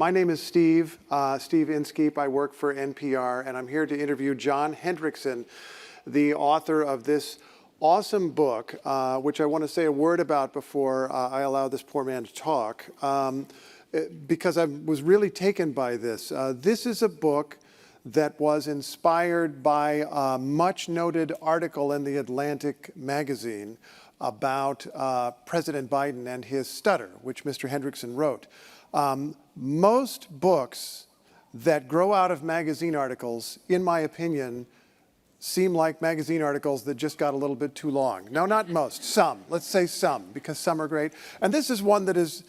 My name is Steve Inskeep. I work for NPR, and I'm here to interview John Hendrickson, the author of this awesome book, which I want to say a word about before I allow this poor man to talk, because I was really taken by this. This is a book that was inspired by a much-noted article in The Atlantic magazine about President Biden and his stutter, which Mr. Hendrickson wrote. Most books that grow out of magazine articles, in my opinion, seem like magazine articles that just got a little bit too long. No, not most, some. Let's say some, because some are great. And this is one that is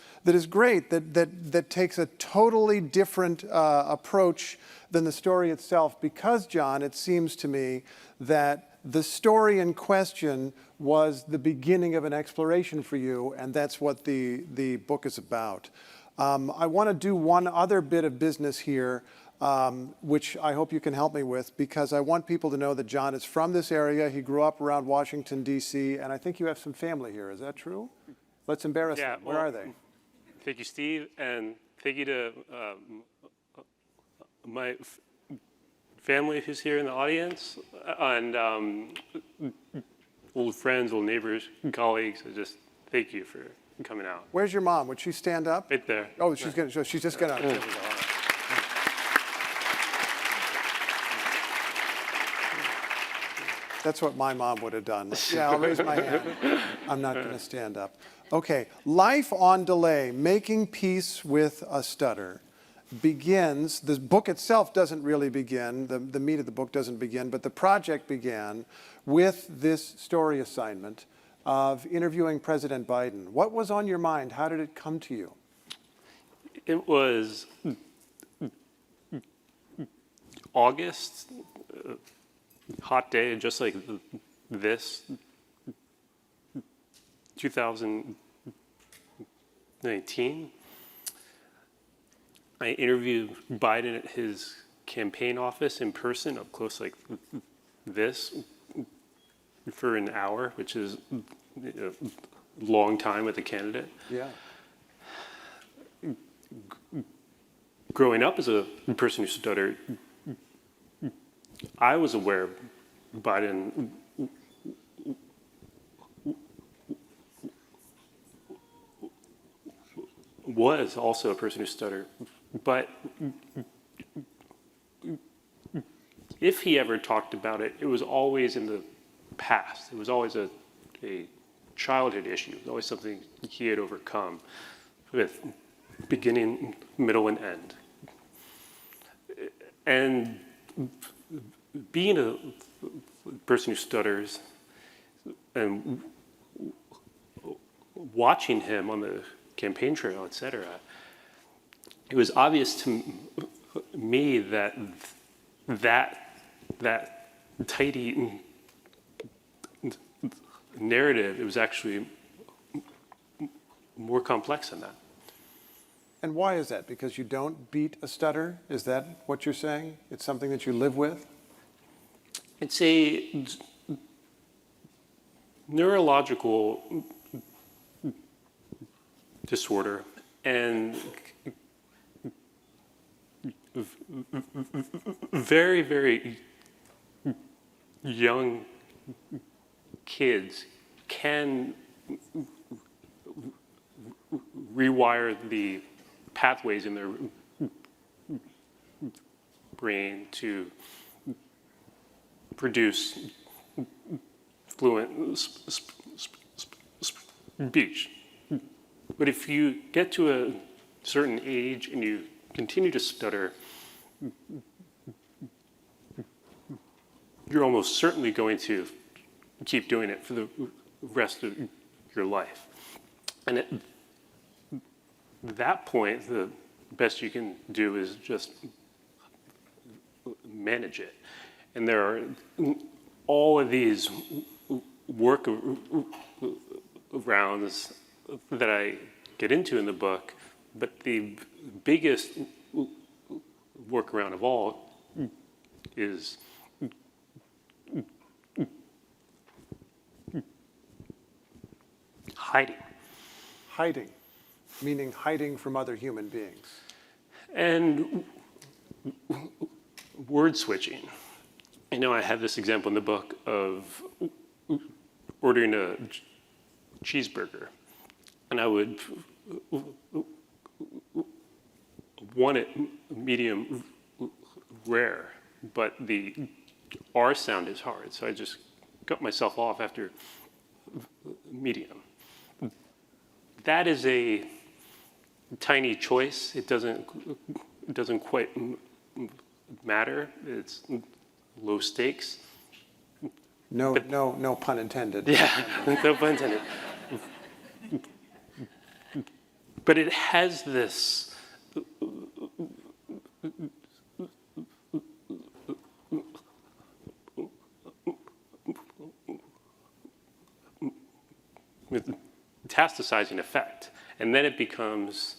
great, that takes a totally different approach than the story itself, because, John, it seems to me that the story in question was the beginning of an exploration for you, and that's what the book is about. I want to do one other bit of business here, which I hope you can help me with, because I want people to know that John is from this area. He grew up around Washington, D.C., and I think you have some family here. Is that true? Let's embarrass them. Where are they? Thank you, Steve, and thank you to my family who's here in the audience, and old friends, old neighbors, colleagues. I just thank you for coming out. Where's your mom? Would she stand up? Right there. Oh, she's just gonna. There we go. All right. That's what my mom would have done. Yeah, I'll raise my hand. I'm not going to stand up. Okay, Life on Delay, Making Peace with a Stutter, begins, the book itself doesn't really begin, the meat of the book doesn't begin, but the project began with this story assignment of interviewing President Biden. What was on your mind? How did it come to you? It was August, hot day, just like this, 2019. I interviewed Biden at his campaign office in person, up close like this, for an hour, which is a long time with a candidate. Yeah. Growing up as a person who stuttered, I was aware Biden was also a person who stuttered, but if he ever talked about it, it was always in the past. It was always a childhood issue. It was always something he had overcome with beginning, middle, and end. And being a person who stutters and watching him on the campaign trail, et cetera, it was obvious to me that tidy narrative, it was actually more complex than that. And why is that? Because you don't beat a stutter? Is that what you're saying? It's something that you live with? It's a neurological disorder, and very, very young kids can rewire the pathways in their brain to produce fluent speech. But if you get to a certain age and you continue to stutter, you're almost certainly going to keep doing it for the rest of your life. And at that point, the best you can do is just manage it. And there are all of these workarounds that I get into in the book, but the biggest workaround of all is hiding. Hiding, meaning hiding from other human beings. And word switching. I know I have this example in the book of ordering a cheeseburger, and I would want it medium rare, but the R sound is hard, so I just cut myself off after medium. That is a tiny choice. It doesn't quite matter. It's low stakes. No pun intended. Yeah, no pun intended. But it has this metastasizing effect. And then it becomes,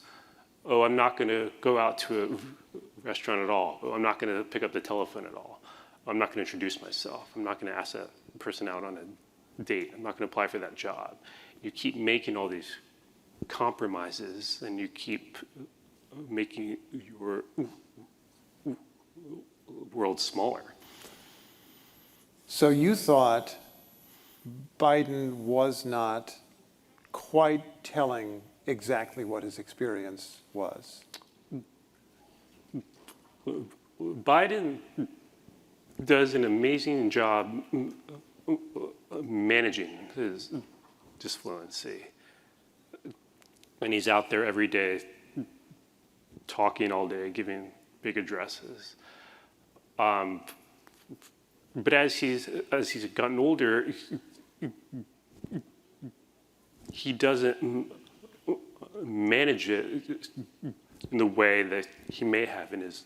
oh, I'm not going to go out to a restaurant at all. Oh, I'm not going to pick up the telephone at all. I'm not going to introduce myself. I'm not going to ask that person out on a date. I'm not going to apply for that job. You keep making all these compromises, and you keep making your world smaller. So you thought Biden was not quite telling exactly what his experience was. Biden does an amazing job managing his disfluency. And he's out there every day talking all day, giving big addresses. But as he's gotten older, he doesn't manage it in the way that he may have in his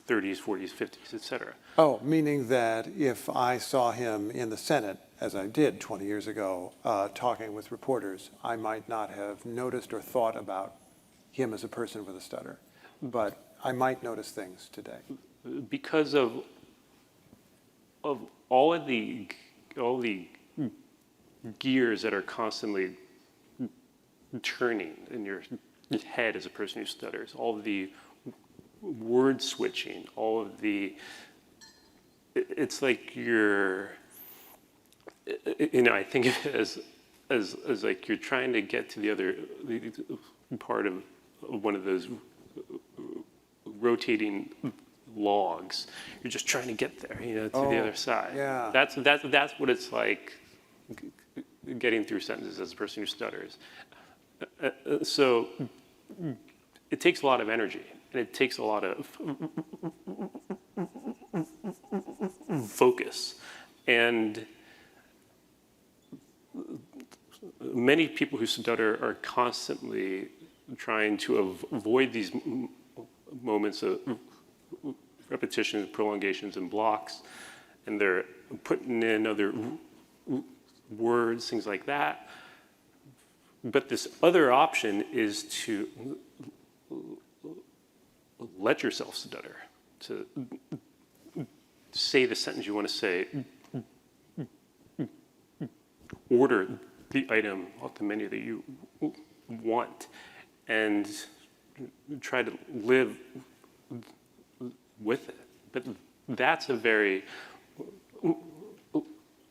30s, 40s, 50s, et cetera. Oh, meaning that if I saw him in the Senate, as I did 20 years ago, talking with reporters, I might not have noticed or thought about him as a person with a stutter. But I might notice things today. Because of all the gears that are constantly turning in your head as a person who stutters, all of the word switching, all of the, it's like you're, I think of it as like you're trying to get to the other part of one of those rotating logs. You're just trying to get there, to the other side. Yeah. That's what it's like getting through sentences as a person who stutters. So it takes a lot of energy, and it takes a lot of focus. And many people who stutter are constantly trying to avoid these moments of repetitions, prolongations, and blocks, and they're putting in other words, things like that. But this other option is to let yourself stutter, to say the sentence you want to say, order the item off the menu that you want, and try to live with it. But that's a very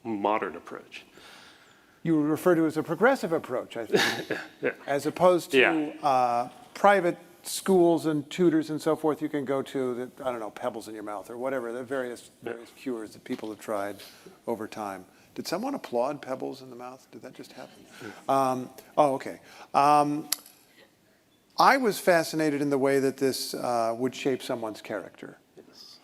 modern approach. You would refer to as a progressive approach, I think, Yeah. as opposed to Yeah. Private schools and tutors and so forth you can go to that, I don't know, pebbles in your mouth or whatever, the various cures that people have tried over time. Did someone applaud pebbles in the mouth? Did that just happen? Okay. I was fascinated in the way that this would shape someone's character. Yes.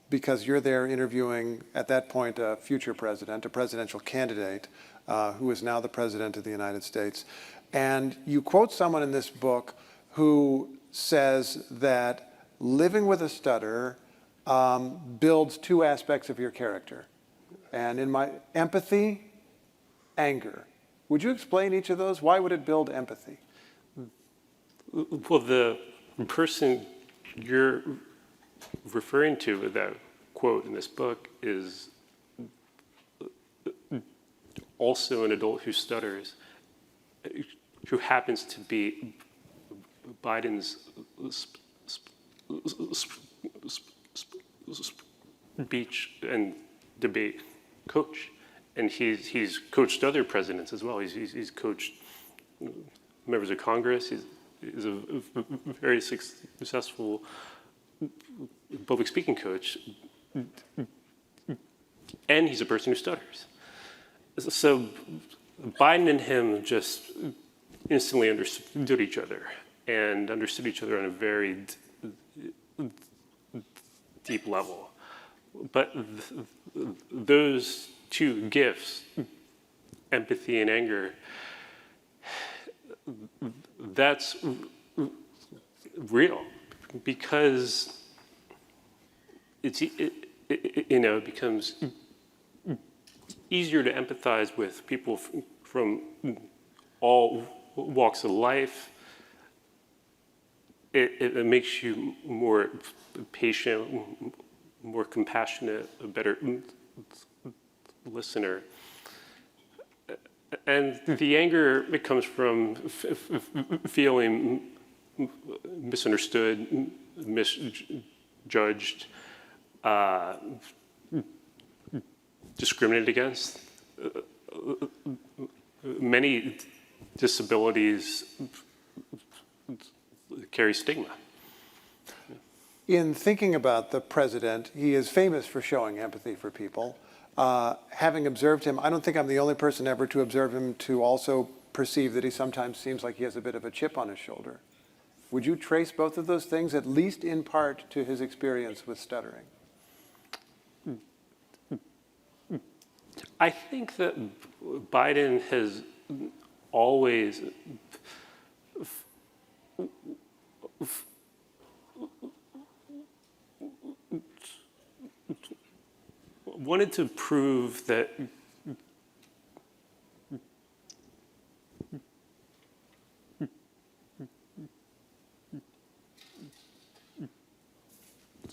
Because you're there interviewing, at that point, a future president, a presidential candidate, who is now the president of the United States. And you quote someone in this book who says that living with a stutter builds two aspects of your character. And in my empathy, anger. Would you explain each of those? Why would it build empathy? Well, the person you're referring to with that quote in this book is also an adult who stutters, who happens to be Biden's speech and debate coach, and he's coached other presidents as well. He's coached members of Congress. He's a very successful public speaking coach, and he's a person who stutters. So Biden and him just instantly understood each other, and understood each other on a very deep level. But those two gifts, empathy and anger, that's real, because it becomes easier to empathize with people from all walks of life. It makes you more patient, more compassionate, a better listener. And the anger, it comes from feeling misunderstood, misjudged, discriminated against. Many disabilities carry stigma. In thinking about the president, he is famous for showing empathy for people. Having observed him, I don't think I'm the only person ever to observe him to also perceive that he sometimes seems like he has a bit of a chip on his shoulder. Would you trace both of those things, at least in part, to his experience with stuttering? I think that Biden has always wanted to prove that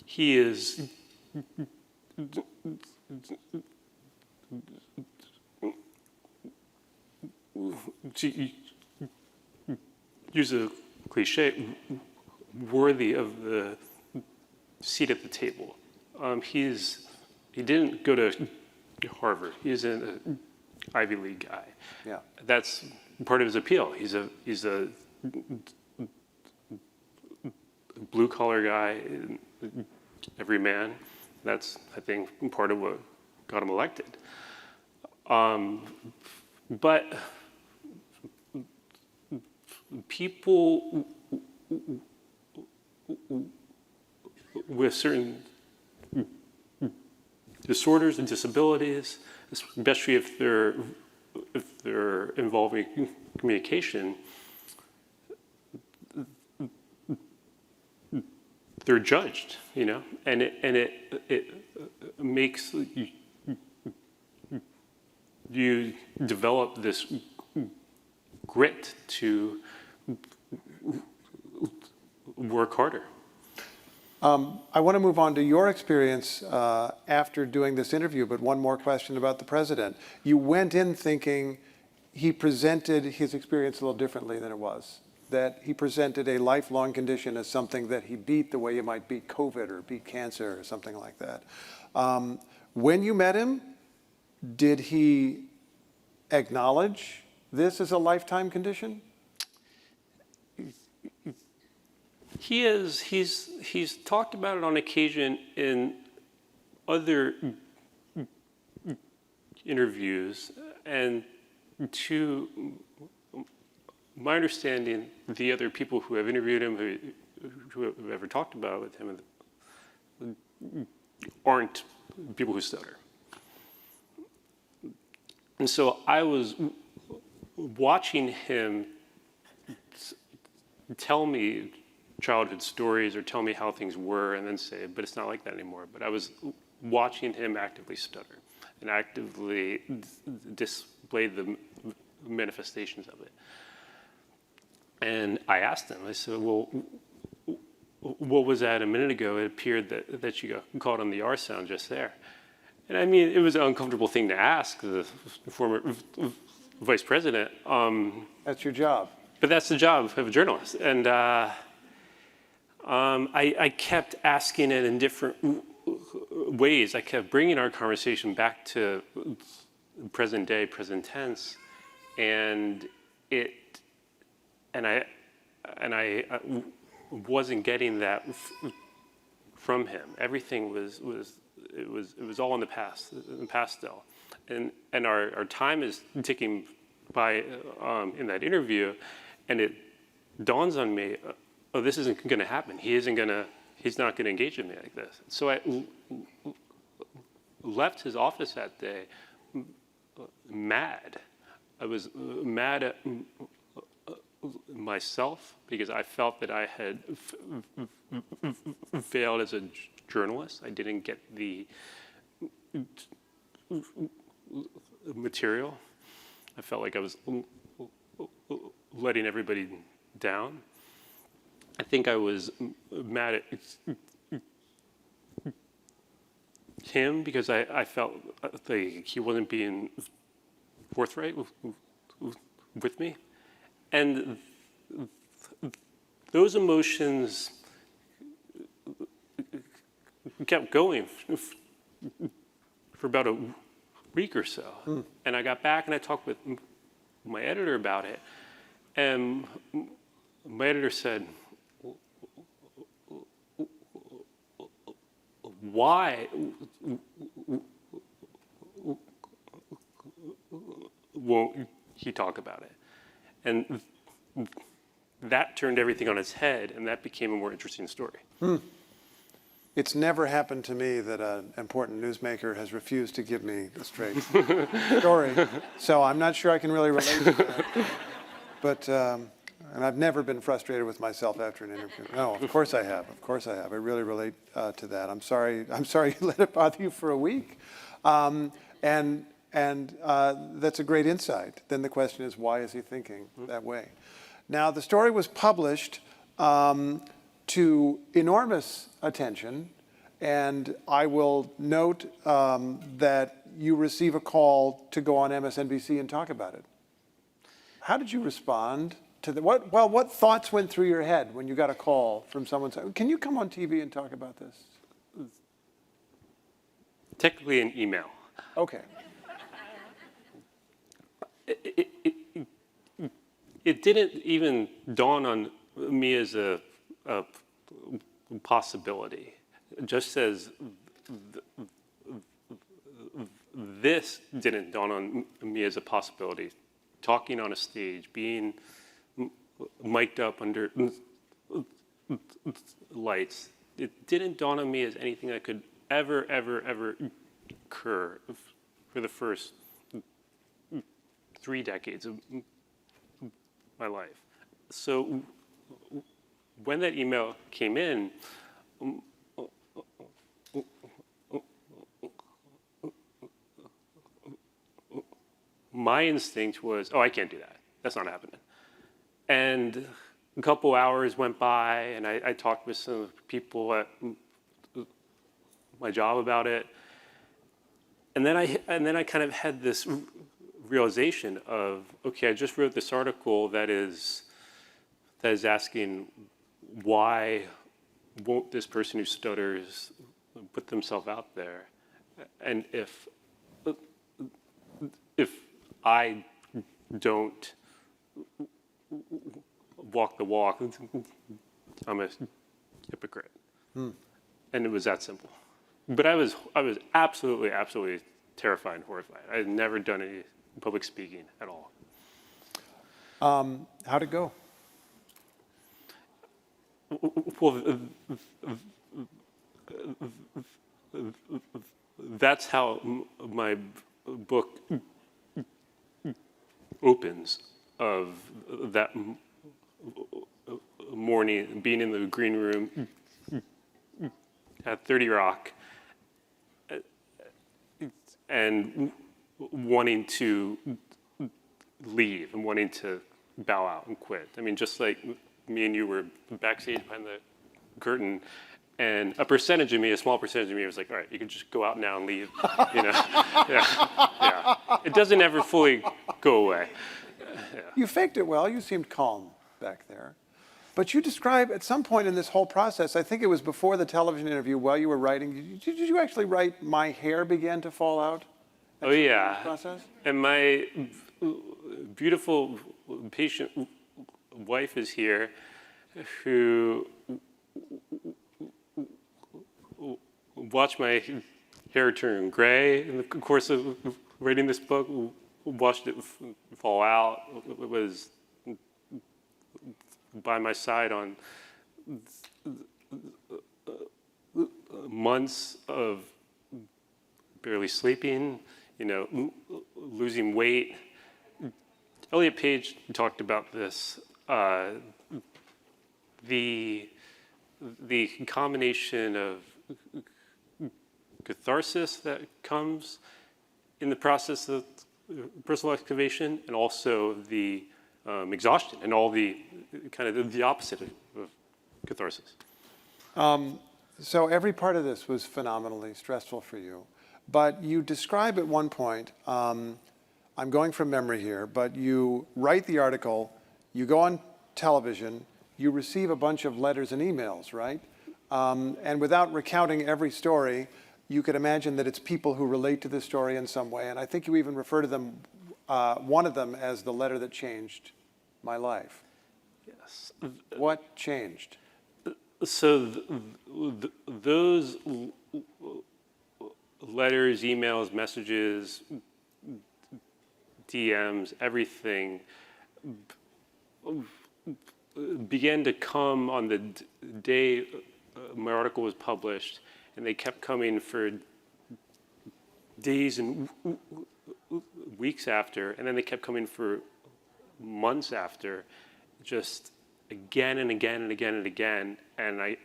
he is to use a cliche, worthy of the seat at the table. He didn't go to Harvard. He's an Ivy League guy. Yeah. That's part of his appeal. He's a blue collar guy, every man. That's, I think, part of what got him elected. But people with certain disorders and disabilities, especially if they're involving communication, they're judged, and it makes you develop this grit to work harder. I want to move on to your experience after doing this interview, but one more question about the president. You went in thinking he presented his experience a little differently than it was, that he presented a lifelong condition as something that he beat the way you might beat COVID or beat cancer or something like that. When you met him, did he acknowledge this as a lifetime condition? He's talked about it on occasion in other interviews, and to my understanding, the other people who have interviewed him, who have ever talked about it with him, aren't people who stutter. And so I was watching him tell me childhood stories or tell me how things were and then say, but it's not like that anymore. But I was watching him actively stutter and actively display the manifestations of it. And I asked him, I said, well, what was that a minute ago? It appeared that you got caught on the R sound just there. And I mean, it was an uncomfortable thing to ask the former vice president. That's your job. But that's the job of a journalist. And I kept asking it in different ways. I kept bringing our conversation back to present day, present tense, and I wasn't getting that from him. Everything was all in the past, in past still, and our time is ticking by in that interview, and it dawns on me, oh, this isn't going to happen. He's not going to engage with me like this. So I left his office that day mad. I was mad at myself because I felt that I had failed as a journalist. I didn't get the material. I felt like I was letting everybody down. I think I was mad at him because I felt like he wasn't being forthright with me. And those emotions kept going for about a week or so. And I got back and I talked with my editor about it. And my editor said, why won't he talk about it? And that turned everything on its head, and that became a more interesting story. It's never happened to me that an important newsmaker has refused to give me the straight story. So I'm not sure I can really relate to that. But, and I've never been frustrated with myself after an interview. No, of course I have. Of course I have. I really relate to that. I'm sorry you let it bother you for a week. And that's a great insight. Then the question is, why is he thinking that way? Now, the story was published to enormous attention, and I will note that you receive a call to go on MSNBC and talk about it. How did you respond to the, what thoughts went through your head when you got a call from someone saying, can you come on TV and talk about this? Technically an email. Okay. It didn't even dawn on me as a possibility. Just as this didn't dawn on me as a possibility. Talking on a stage, being mic'd up under lights, it didn't dawn on me as anything that could ever occur for the first 3 decades of my life. So when that email came in, my instinct was, oh, I can't do that. That's not happening. And a couple hours went by, and I talked with some people at my job about it. And then I kind of had this realization of, okay, I just wrote this article that is asking, why won't this person who stutters put themselves out there? And if I don't walk the walk, I'm a hypocrite. And it was that simple. But I was absolutely terrified and horrified. I had never done any public speaking at all. How'd it go? Well, that's how my book opens, of that morning, being in the green room at 30 Rock and wanting to leave and wanting to bow out and quit. I mean, just like me and you were backstage behind the curtain, and a percentage of me, a small percentage of me, was like, all right, you can just go out now and leave. You know, yeah. It doesn't ever fully go away. You faked it well. You seemed calm back there. But you describe at some point in this whole process, I think it was before the television interview, while you were writing, did you actually write "My hair began to fall out"? Oh yeah. Process? And my beautiful, patient wife is here, who watched my hair turn gray in the course of writing this book, watched it fall out, was by my side on months of barely sleeping, losing weight. Elliot Page talked about this. The combination of catharsis that comes in the process of personal excavation, and also the exhaustion, and all the kind of the opposite of catharsis. So every part of this was phenomenally stressful for you. But you describe at one point, I'm going from memory here, but you write the article, you go on television, you receive a bunch of letters and emails, right? And without recounting every story, you could imagine that it's people who relate to this story in some way. And I think you even refer to them, one of them, as the letter that changed my life. Yes. What changed? So those letters, emails, messages, DMs, everything began to come on the day my article was published, and they kept coming for days and weeks after, and then they kept coming for months after, just again and again and again and again. And I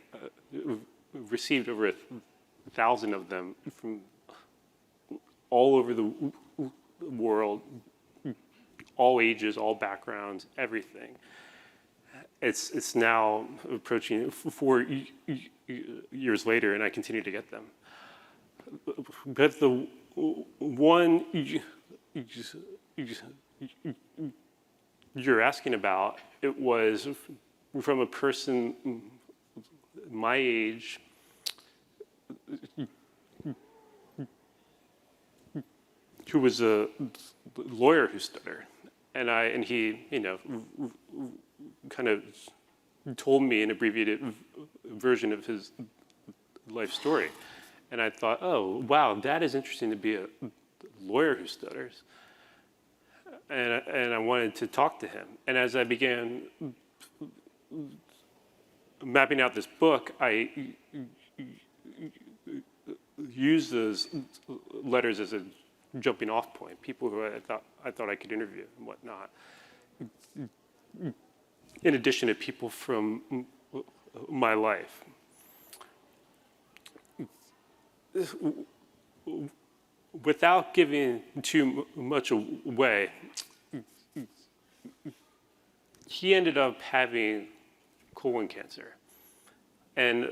received over 1,000 of them from all over the world, all ages, all backgrounds, everything. It's now approaching 4 years later, and I continue to get them. But the one you're asking about, it was from a person my age who was a lawyer who stuttered, and he kind of told me an abbreviated version of his life story, and I thought, oh wow, that is interesting to be a lawyer who stutters, and I wanted to talk to him. And as I began mapping out this book, I used those letters as a jumping off point, people who I thought I could interview and whatnot, in addition to people from my life. Without giving too much away, he ended up having colon cancer. And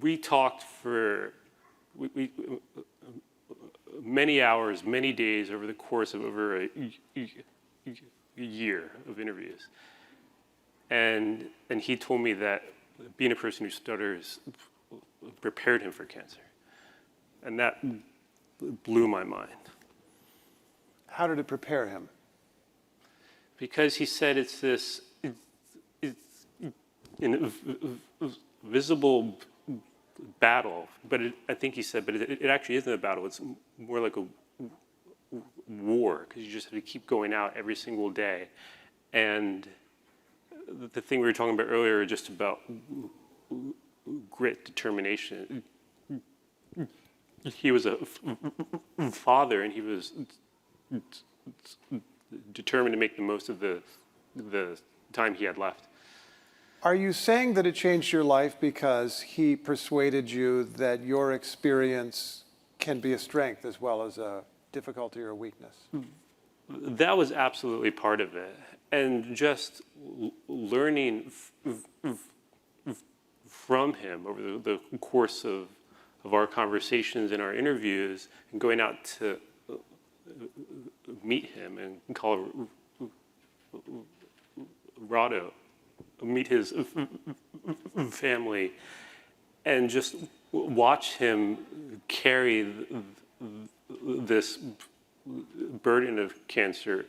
we talked for many hours, many days over the course of over a year of interviews. And he told me that being a person who stutters prepared him for cancer. And that blew my mind. How did it prepare him? Because he said it's this invisible battle, but I think he said, but it actually isn't a battle. It's more like a war, because you just have to keep going out every single day. And the thing we were talking about earlier, just about grit, determination. He was a father, and he was determined to make the most of the time he had left. Are you saying that it changed your life because he persuaded you that your experience can be a strength as well as a difficulty or a weakness? That was absolutely part of it. And just learning from him over the course of our conversations and our interviews, and going out to meet him in Colorado meet his family and just watch him carry this burden of cancer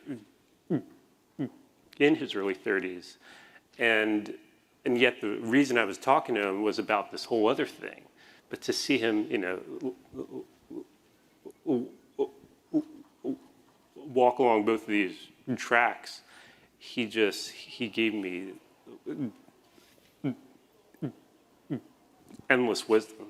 in his early 30s. And yet the reason I was talking to him was about this whole other thing. But to see him, walk along both of these tracks, he gave me endless wisdom.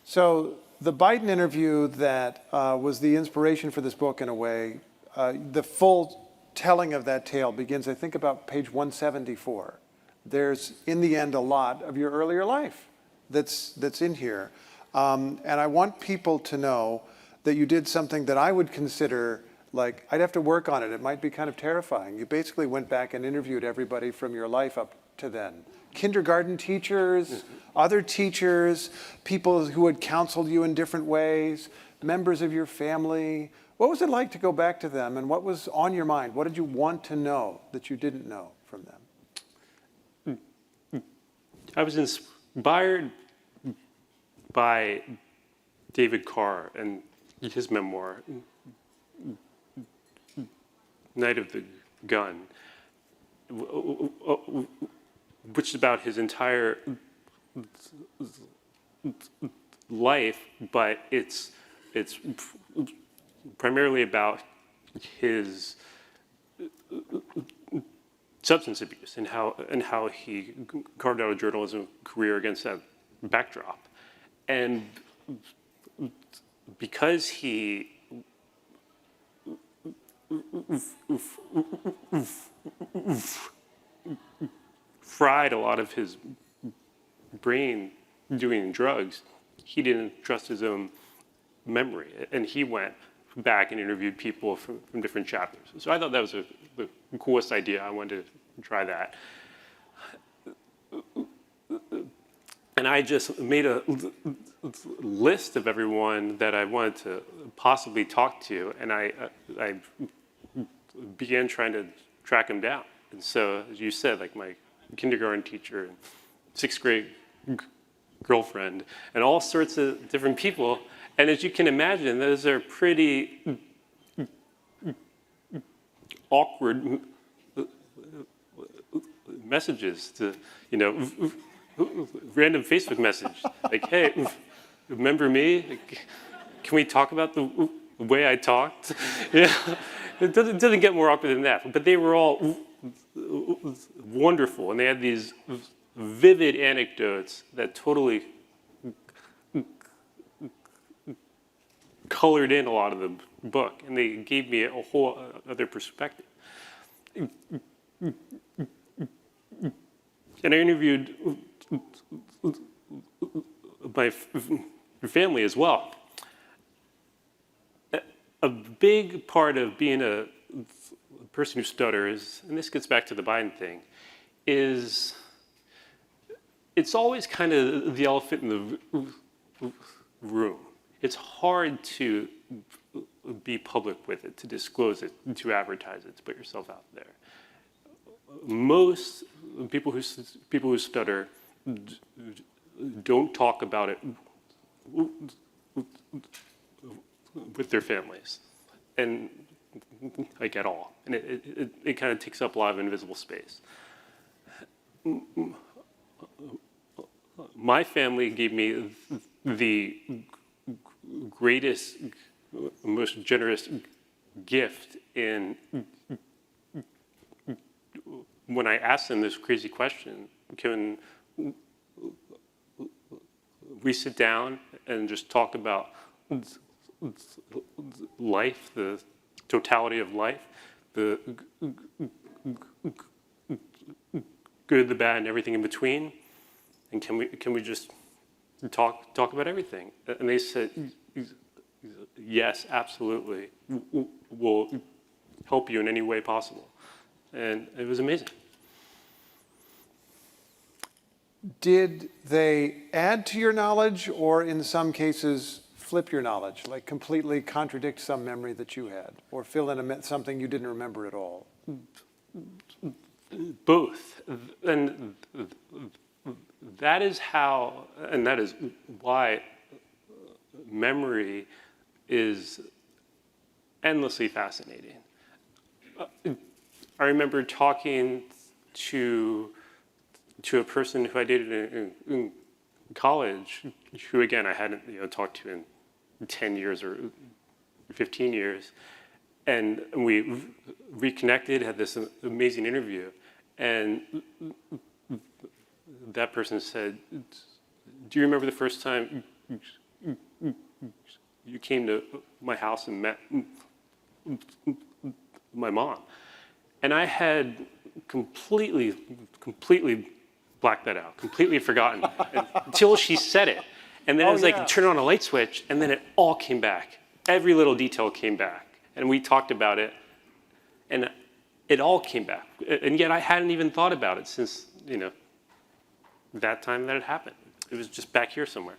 So the Biden interview that was the inspiration for this book in a way, the full telling of that tale begins, I think, about page 174. There's, in the end, a lot of your earlier life that's in here. And I want people to know that you did something that I would consider, like, I'd have to work on it. It might be kind of terrifying. You basically went back and interviewed everybody from your life up to then. Kindergarten teachers, other teachers, people who had counseled you in different ways, members of your family. What was it like to go back to them, and what was on your mind? What did you want to know that you didn't know from them? I was inspired by David Carr and his memoir, Night of the Gun, which is about his entire life, but it's primarily about his substance abuse and how he carved out a journalism career against that backdrop. And because he fried a lot of his brain doing drugs, he didn't trust his own memory. And he went back and interviewed people from different chapters. So I thought that was the coolest idea. I wanted to try that. And I just made a list of everyone that I wanted to possibly talk to, and I began trying to track them down. And so, as you said, like my kindergarten teacher and sixth grade girlfriend, and all sorts of different people. And as you can imagine, those are pretty awkward messages to, random Facebook message. Like, hey, remember me? Can we talk about the way I talked? Yeah, it doesn't get more awkward than that. But they were all wonderful, and they had these vivid anecdotes that totally colored in a lot of the book, and they gave me a whole other perspective. And I interviewed my family as well. A big part of being a person who stutters, and this gets back to the Biden thing, is it's always kind of the elephant in the room. It's hard to be public with it, to disclose it, to advertise it, to put yourself out there. Most people who stutter don't talk about it with their families, and like at all. And it kind of takes up a lot of invisible space. My family gave me the greatest, most generous gift in when I asked them this crazy question: can we sit down and just talk about life, the totality of life, the good, the bad, and everything in between? And can we just talk about everything? And they said, yes, absolutely. We'll help you in any way possible. And it was amazing. Did they add to your knowledge, or in some cases flip your knowledge, like completely contradict some memory that you had, or fill in something you didn't remember at all? both. And that is how, and that is why memory is endlessly fascinating. I remember talking to a person who I dated in college, who again I hadn't talked to in 10 years or 15 years, and we reconnected, had this amazing interview, and that person said, "Do you remember the first time you came to my house and met my mom?" And I had completely blacked that out, completely forgotten until she said it. And then it was like, turn on a light switch, and then it all came back. Every little detail came back. And we talked about it, and it all came back. And yet I hadn't even thought about it since, that time that it happened. It was just back here somewhere.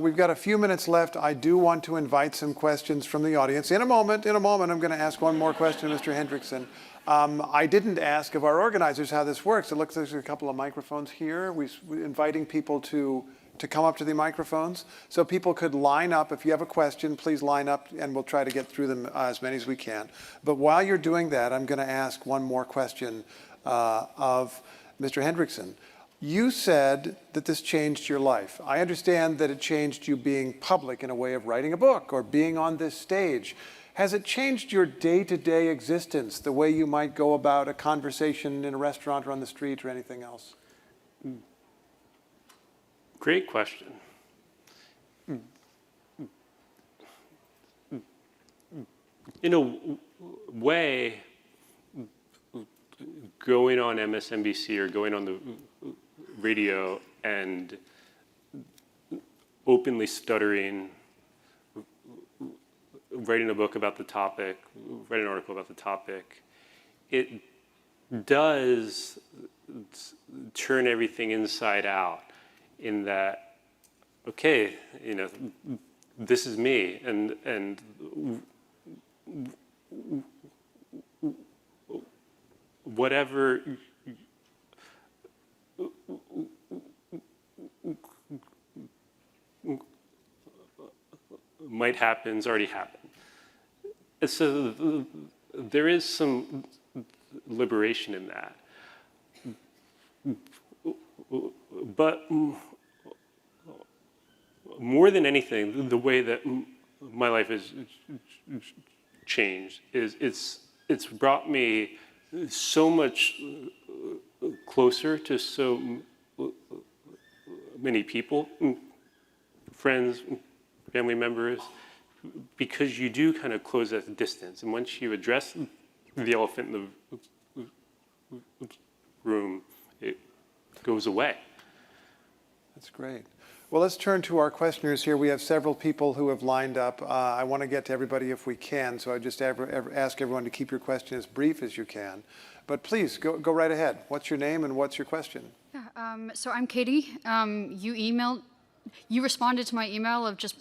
We've got a few minutes left. I do want to invite some questions from the audience. In a moment, I'm going to ask one more question, Mr. Hendrickson. I didn't ask of our organizers how this works. It looks like there's a couple of microphones here. We're inviting people to come up to the microphones. So people could line up. If you have a question, please line up, and we'll try to get through them as many as we can. But while you're doing that, I'm going to ask one more question of Mr. Hendrickson. You said that this changed your life. I understand that it changed you being public in a way of writing a book or being on this stage. Has it changed your day-to-day existence, the way you might go about a conversation in a restaurant or on the street or anything else? Great question. In a way, going on MSNBC or going on the radio and openly stuttering, writing a book about the topic, writing an article about the topic, it does turn everything inside out in that, okay, this is me, and whatever might happen has already happened. So there is some liberation in that. But more than anything, the way that my life has changed is it's brought me so much closer to so many people, friends, family members, because you do kind of close that distance. And once you address the elephant in the room, it goes away. That's great. Well, let's turn to our questioners here. We have several people who have lined up. I want to get to everybody if we can, so I just ask everyone to keep your question as brief as you can. But please, go right ahead. What's your name and what's your question? Yeah, so I'm Katie. You responded to my email of just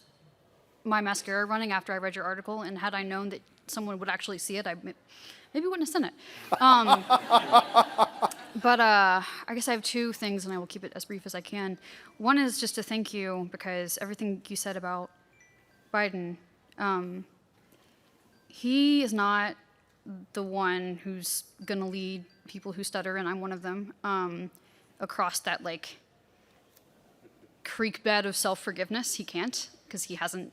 my mascara running after I read your article, and had I known that someone would actually see it, I maybe wouldn't have sent it. But I guess I have two things, and I will keep it as brief as I can. One is just to thank you, because everything you said about Biden, he is not the one who's going to lead people who stutter, and I'm one of them, across that, creek bed of self-forgiveness. He can't, because he hasn't.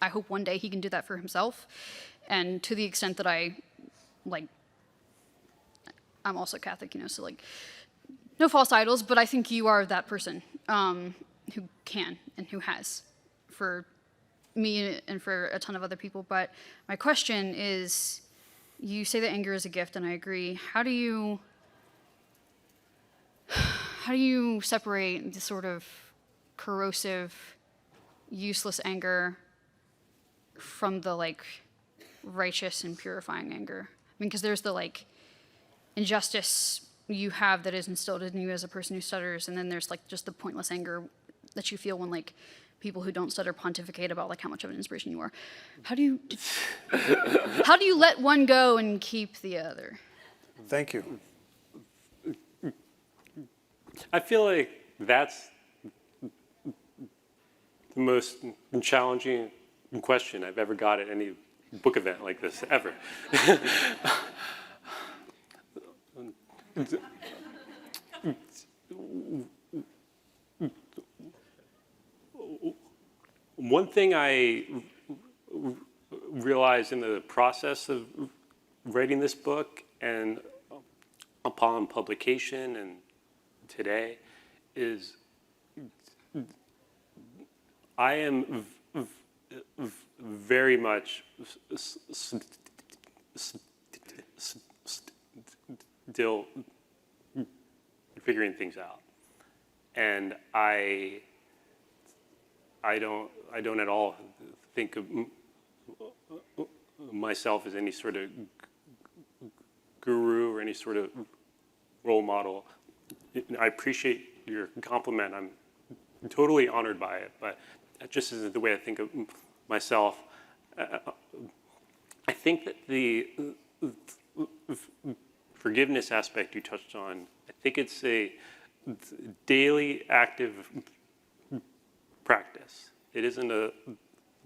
I hope one day he can do that for himself. And to the extent that I'm also Catholic, so no false idols, but I think you are that person who can and who has for me and for a ton of other people. But my question is, you say that anger is a gift, and I agree. How do you separate the sort of corrosive, useless anger from the righteous and purifying anger? I mean, because there's the injustice you have that is instilled in you as a person who stutters, and then there's just the pointless anger that you feel when people who don't stutter pontificate about how much of an inspiration you are. How do you let one go and keep the other? Thank you. I feel like that's the most challenging question I've ever got at any book event like this, ever. One thing I realized in the process of writing this book and upon publication and today is I am very much still figuring things out, and I don't at all think of myself as any sort of guru or any sort of role model. I appreciate your compliment. I'm totally honored by it, but that just isn't the way I think of myself. I think that the forgiveness aspect you touched on, I think it's a daily active practice. It isn't a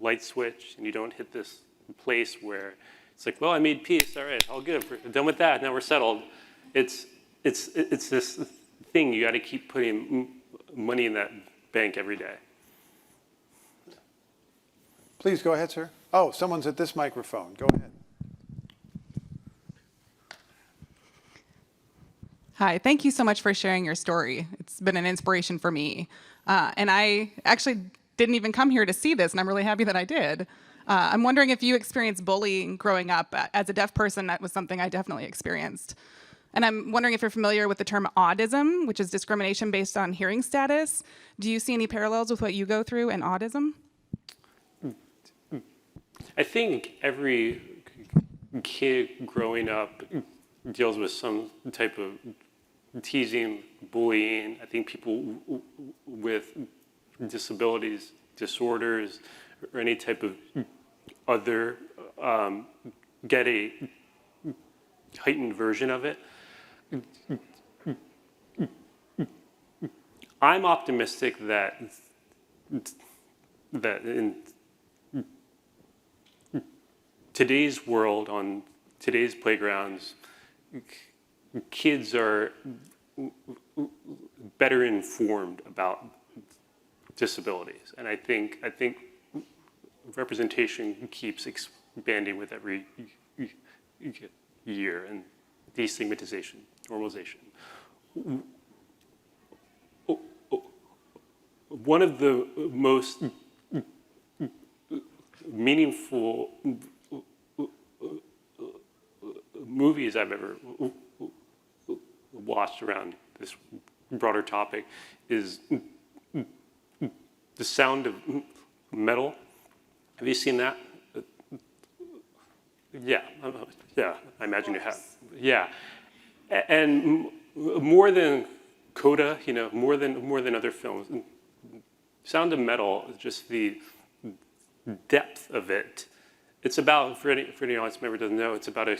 light switch, and you don't hit this place where it's like, well, I made peace. All right, all good. We're done with that. Now we're settled. It's this thing. You got to keep putting money in that bank every day. Please go ahead, sir. Oh, someone's at this microphone. Go ahead. Hi, thank you so much for sharing your story. It's been an inspiration for me. And I actually didn't even come here to see this, and I'm really happy that I did. I'm wondering if you experienced bullying growing up. As a deaf person, that was something I definitely experienced. And I'm wondering if you're familiar with the term autism, which is discrimination based on hearing status. Do you see any parallels with what you go through in autism? I think every kid growing up deals with some type of teasing, bullying. I think people with disabilities, disorders, or any type of other get a heightened version of it. I'm optimistic that in today's world, on today's playgrounds, kids are better informed about disabilities, and I think representation keeps expanding with every year, and destigmatization, normalization. One of the most meaningful movies I've ever watched around this broader topic is The Sound of Metal. Have you seen that? Yeah, I imagine you have. Yeah, and more than Coda, more than other films, Sound of Metal, just the depth of it. It's about, for any audience member who doesn't know, it's about a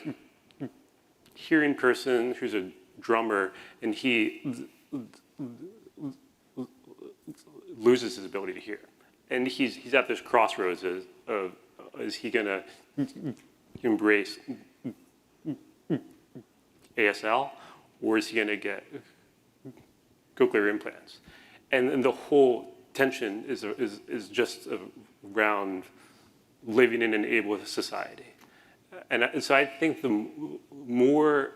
hearing person who's a drummer, and he loses his ability to hear. And he's at this crossroads of is he going to embrace ASL, or is he going to get cochlear implants? And the whole tension is just around living in an ableist society. And so I think the more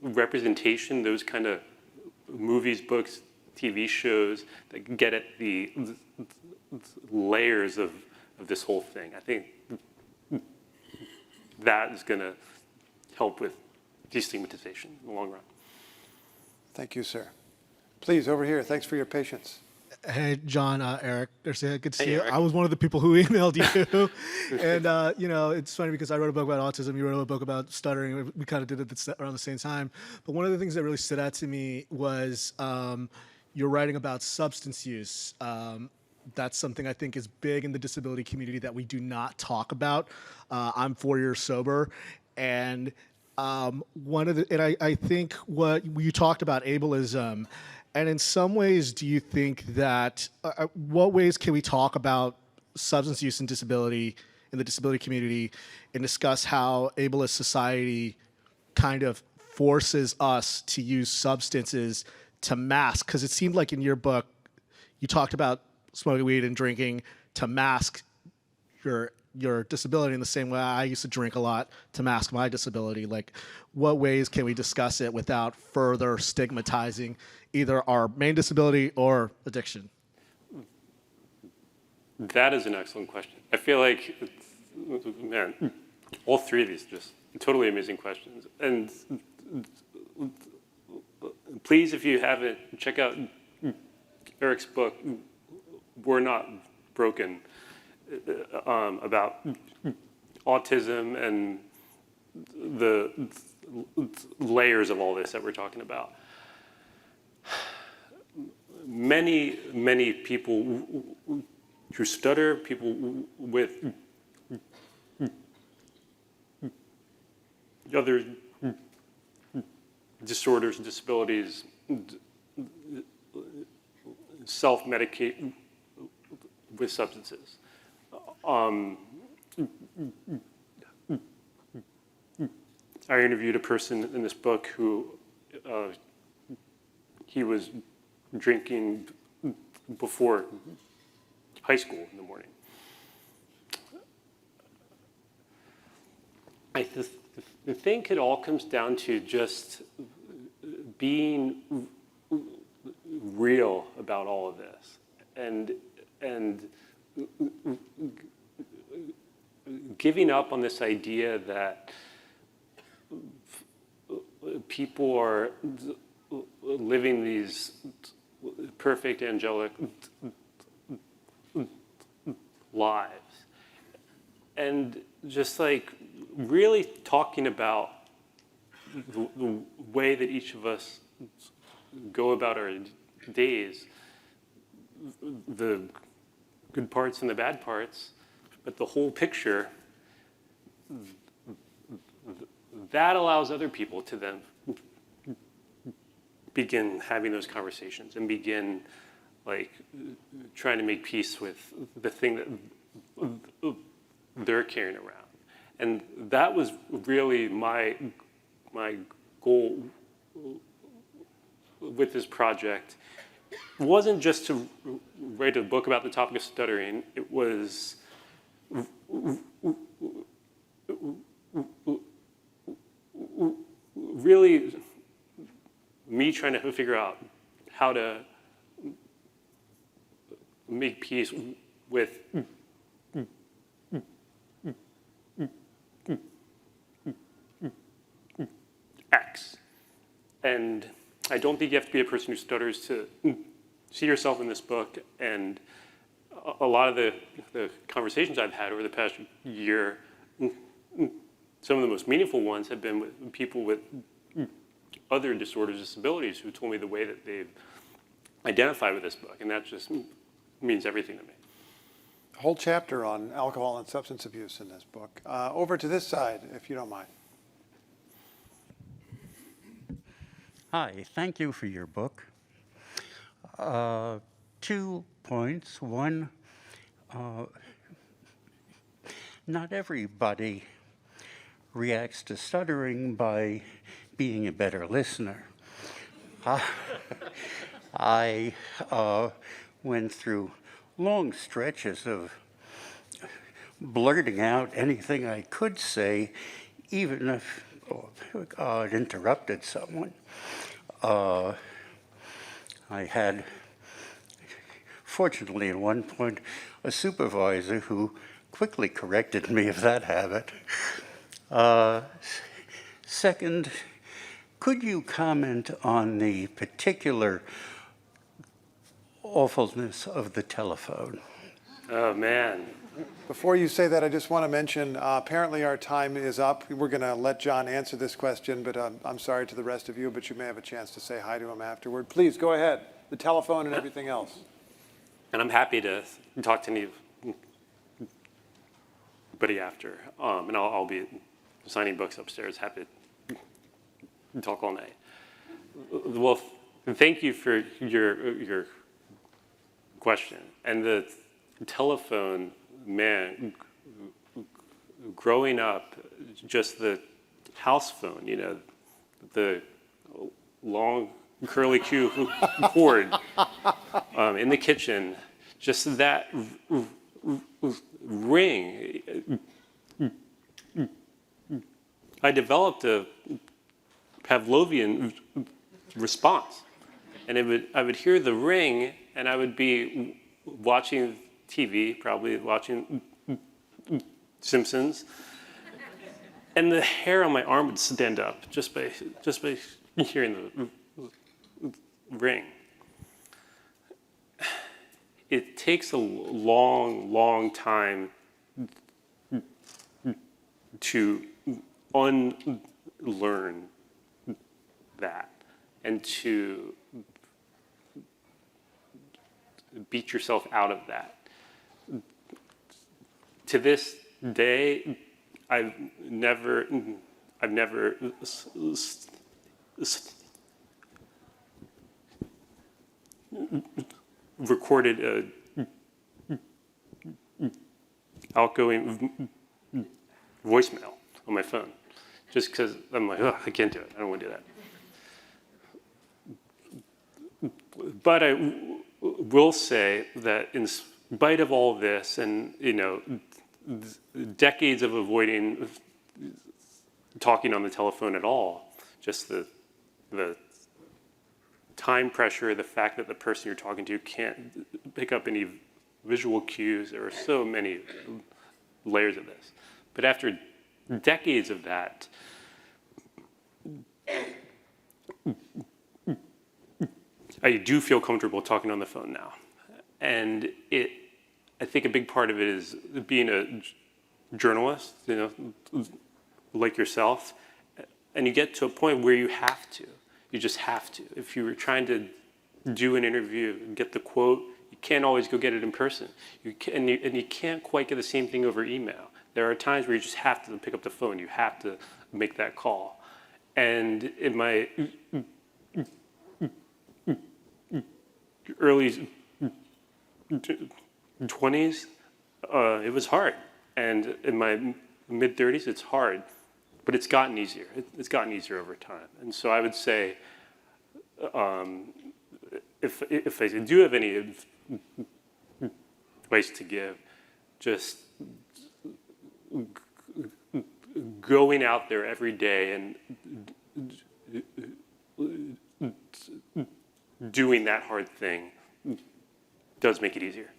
representation, those kind of movies, books, TV shows that get at the layers of this whole thing, I think that is going to help with destigmatization in the long run. Thank you, sir. Please, over here. Thanks for your patience. Hey, John, Eric, good to see Hey, you. Eric. I was one of the people who emailed you. And, it's funny because I wrote a book about autism. You wrote a book about stuttering. We kind of did it around the same time. But one of the things that really stood out to me was you're writing about substance use. That's something I think is big in the disability community that we do not talk about. I'm 4 years sober. And One of the, and I think what you talked about ableism, and in some ways, do you think that, what ways can we talk about substance use and disability in the disability community and discuss how ableist society kind of forces us to use substances to mask? Because it seemed like in your book, you talked about smoking weed and drinking to mask your disability in the same way I used to drink a lot to mask my disability. Like, what ways can we discuss it without further stigmatizing either our main disability or addiction? That is an excellent question. I feel like, man, all three of these are just totally amazing questions. And please, if you haven't, check out Eric's book, We're Not Broken, about autism and the layers of all this that we're talking about. Many, many people who stutter, people with other disorders, disabilities, self-medicate with substances. I interviewed a person in this book who he was drinking before high school in the morning. I think it all comes down to just being real about all of this, and giving up on this idea that people are living these perfect angelic lives, and just like really talking about the way that each of us go about our days, the good parts and the bad parts, but the whole picture, that allows other people to then begin having those conversations and begin like trying to make peace with the thing that they're carrying around. And that was really my goal with this project. It wasn't just to write a book about the topic of stuttering. It was really me trying to figure out how to make peace with X. And I don't think you have to be a person who stutters to see yourself in this book. And a lot of the conversations I've had over the past year, some of the most meaningful ones have been with people with other disorders, disabilities, who told me the way that they've identified with this book. And that just means everything to me. A whole chapter on alcohol and substance abuse in this book. Over to this side, if you don't mind. Hi, thank you for your book. 2 points. One, not everybody reacts to stuttering by being a better listener. I went through long stretches of blurting out anything I could say, even if it interrupted someone. I had, fortunately, at one point, a supervisor who quickly corrected me of that habit. Second, could you comment on the particular awfulness of the telephone? Oh, man. Before you say that, I just want to mention, apparently our time is up. We're going to let John answer this question, but I'm sorry to the rest of you, but you may have a chance to say hi to him afterward. Please, go ahead. The telephone and everything else. And I'm happy to talk to anybody after. And I'll be signing books upstairs. Happy to talk all night. Well, thank you for your question. And the telephone, man, growing up, just the house phone, the long curly Q cord in the kitchen, just that ring. I developed a Pavlovian response, and I would hear the ring, and I would be watching TV, probably watching Simpsons, and the hair on my arm would stand up just by hearing the ring. It takes a long time to unlearn that and to beat yourself out of that. To this day, I've never recorded a outgoing voicemail on my phone, just because I'm like, I can't do it. I don't want to do that. But I will say that in spite of all this, and decades of avoiding talking on the telephone at all, just the time pressure, the fact that the person you're talking to can't pick up any visual cues. There are so many layers of this. But after decades of that, I do feel comfortable talking on the phone now. And I think a big part of it is being a journalist, like yourself, and you get to a point where you have to. You just have to. If you were trying to do an interview and get the quote, you can't always go get it in person. You can't quite get the same thing over email. There are times where you just have to pick up the phone. You have to make that call. And in my early 20s, it was hard. And in my mid-30s, it's hard. But it's gotten easier. It's gotten easier over time. And so I would say, if I do have any advice to give, just going out there every day and doing that hard thing does make it easier.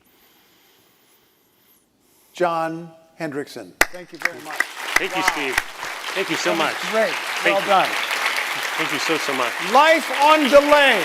John Hendrickson, thank you very much. Thank you, Steve. Thank you so much. Great. Thank Well you. done. Thank you so much. Life on Delay.